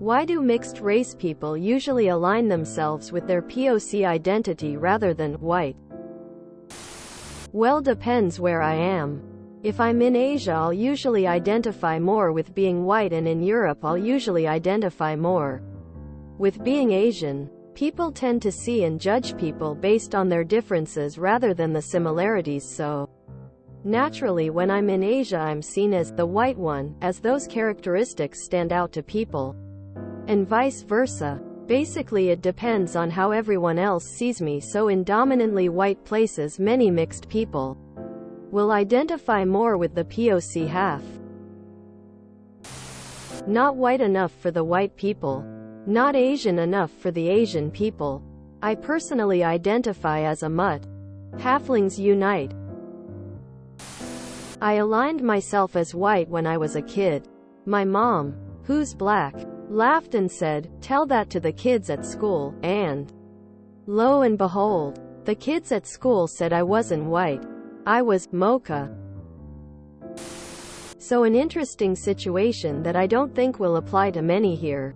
Why do mixed-race people usually align themselves with their POC identity rather than white? Well, depends where I am. If I'm in Asia, I'll usually identify more with being white, and in Europe I'll usually identify more with being Asian. People tend to see and judge people based on their differences rather than the similarities, so naturally when I'm in Asia I'm seen as the white one, as those characteristics stand out to people. And vice versa. Basically it depends on how everyone else sees me, so in dominantly white places many mixed people will identify more with the POC half. Not white enough for the white people. Not Asian enough for the Asian people. I personally identify as a mutt. Halflings unite. I aligned myself as white when I was a kid. My mom, who's black, laughed and said, "Tell that to the kids at school," and lo and behold, the kids at school said I wasn't white. I was mocha. So an interesting situation that I don't think will apply to many here,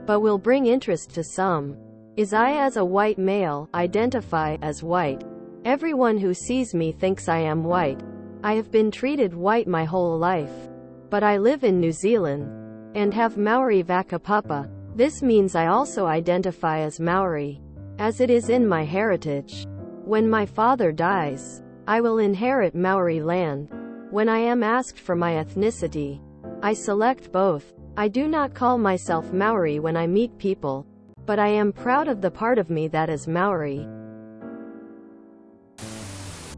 but will bring interest to some, is I, as a white male, identify as white. Everyone who sees me thinks I am white. I have been treated white my whole life. But I live in New Zealand and have Maori Vakapapa. This means I also identify as Maori, as it is in my heritage. When my father dies, I will inherit Maori land. When I am asked for my ethnicity, I select both. I do not call myself Maori when I meet people, but I am proud of the part of me that is Maori.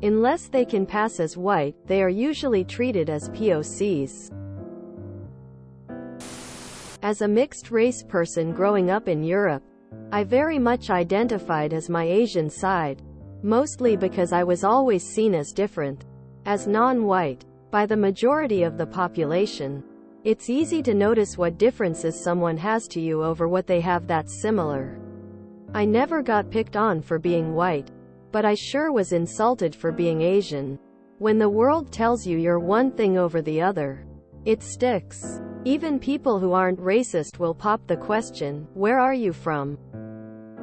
Unless they can pass as white, they are usually treated as POCs. As a mixed-race person growing up in Europe, I very much identified as my Asian side, mostly because I was always seen as different, as non-white, by the majority of the population. It's easy to notice what differences someone has to you over what they have that's similar. I never got picked on for being white, but I sure was insulted for being Asian. When the world tells you you're one thing over the other, it sticks. Even people who aren't racist will pop the question, "Where are you from?"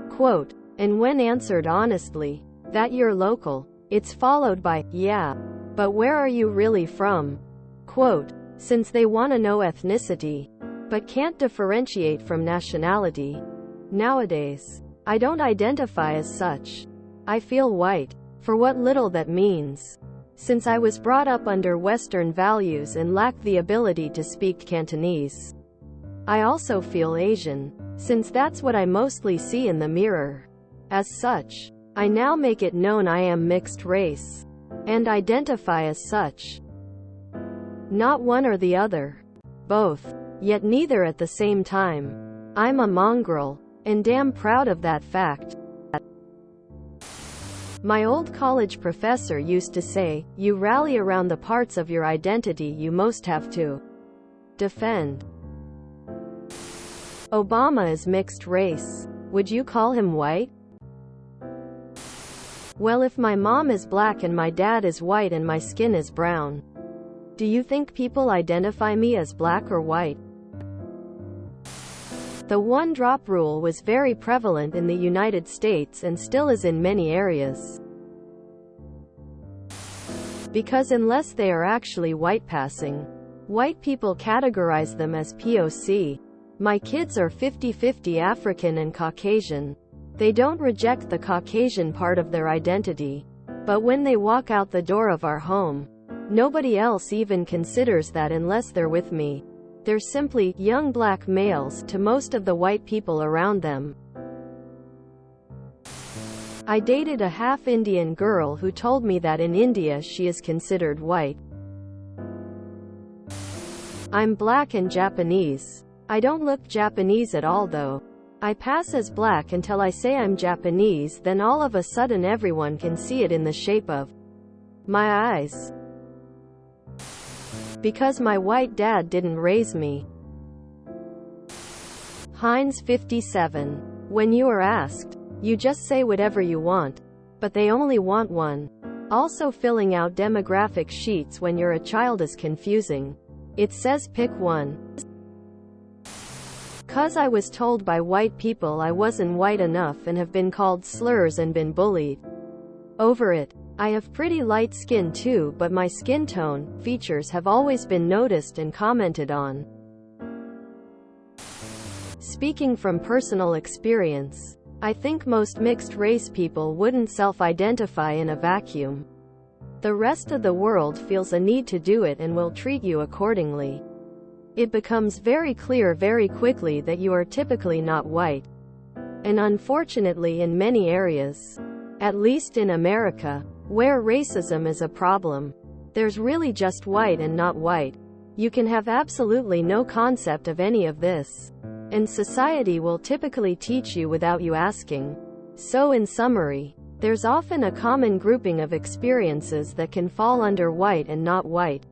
Quote, and when answered honestly, "That you're local," it's followed by, "Yeah, but where are you really from?" Quote, since they want to know ethnicity, but can't differentiate from nationality. Nowadays, I don't identify as such. I feel white, for what little that means, since I was brought up under Western values and lacked the ability to speak Cantonese. I also feel Asian, since that's what I mostly see in the mirror. As such, I now make it known I am mixed race, and identify as such. Not one or the other. Both. Yet neither at the same time. I'm a mongrel, and damn proud of that fact. My old college professor used to say, "You rally around the parts of your identity you most have to defend." Obama is mixed race. Would you call him white? Well, if my mom is black and my dad is white and my skin is brown, do you think people identify me as black or white? The one-drop rule was very prevalent in the United States and still is in many areas. Because unless they are actually white passing, white people categorize them as POC. My kids are 50-50 African and Caucasian. They don't reject the Caucasian part of their identity. But when they walk out the door of our home, nobody else even considers that unless they're with me. They're simply young black males to most of the white people around them. I dated a half-Indian girl who told me that in India she is considered white. I'm black and Japanese. I don't look Japanese at all though. I pass as black until I say I'm Japanese, then all of a sudden everyone can see it in the shape of my eyes. Because my white dad didn't raise me. Heinz 57. When you are asked, you just say whatever you want. But they only want one. Also, filling out demographic sheets when you're a child is confusing. It says pick one. 'Cause I was told by white people I wasn't white enough and have been called slurs and been bullied. Over it. I have pretty light skin too, but my skin tone, features have always been noticed and commented on. Speaking from personal experience, I think most mixed-race people wouldn't self-identify in a vacuum. The rest of the world feels a need to do it and will treat you accordingly. It becomes very clear very quickly that you are typically not white. And unfortunately in many areas, at least in America, where racism is a problem, there's really just white and not white. You can have absolutely no concept of any of this, and society will typically teach you without you asking. So in summary, there's often a common grouping of experiences that can fall under white and not white.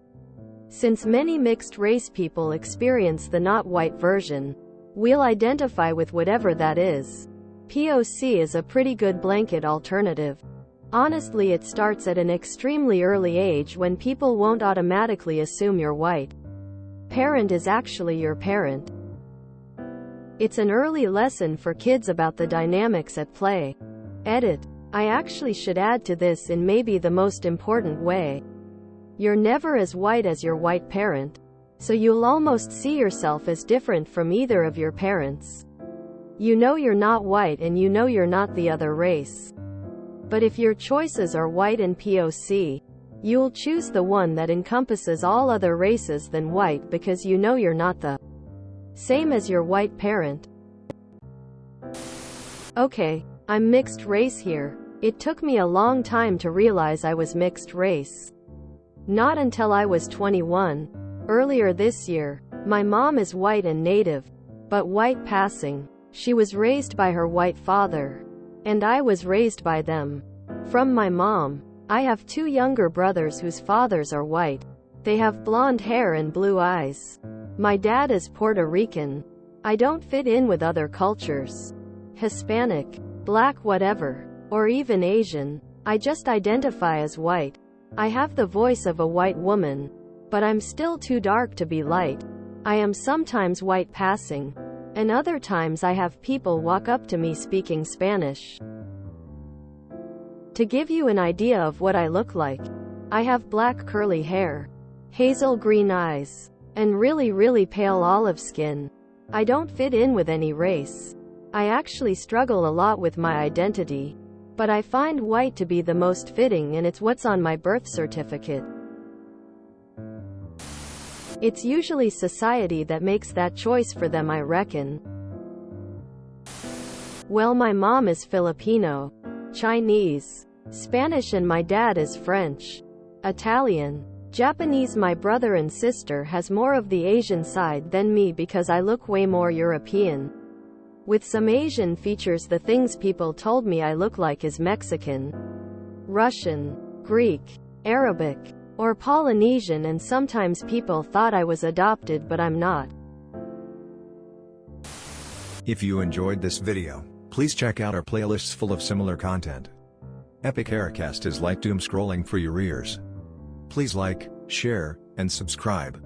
Since many mixed-race people experience the not white version, we'll identify with whatever that is. POC is a pretty good blanket alternative. Honestly, it starts at an extremely early age when people won't automatically assume you're white. Parent is actually your parent. It's an early lesson for kids about the dynamics at play. Edit. I actually should add to this in maybe the most important way. You're never as white as your white parent, so you'll almost see yourself as different from either of your parents. You know you're not white and you know you're not the other race. But if your choices are white and POC, you'll choose the one that encompasses all other races than white because you know you're not the same as your white parent. Okay, I'm mixed race here. It took me a long time to realize I was mixed race. Not until I was 21. Earlier this year. My mom is white and native, but white passing. She was raised by her white father, and I was raised by them. From my mom. I have two younger brothers whose fathers are white. They have blonde hair and blue eyes. My dad is Puerto Rican. I don't fit in with other cultures. Hispanic, black, whatever, or even Asian. I just identify as white. I have the voice of a white woman, but I'm still too dark to be light. I am sometimes white passing, and other times I have people walk up to me speaking Spanish. To give you an idea of what I look like, I have black curly hair, hazel green eyes, and really pale olive skin. I don't fit in with any race. I actually struggle a lot with my identity, but I find white to be the most fitting, and it's what's on my birth certificate. It's usually society that makes that choice for them, I reckon. Well, my mom is Filipino, Chinese, Spanish, and my dad is French, Italian, Japanese. My brother and sister has more of the Asian side than me because I look way more European, with some Asian features. The things people told me I look like is Mexican, Russian, Greek, Arabic, or Polynesian, and sometimes people thought I was adopted, but I'm not. If you enjoyed this video, please check out our playlists full of similar content. Epic Aircast is like doom scrolling for your ears. Please like, share, and subscribe.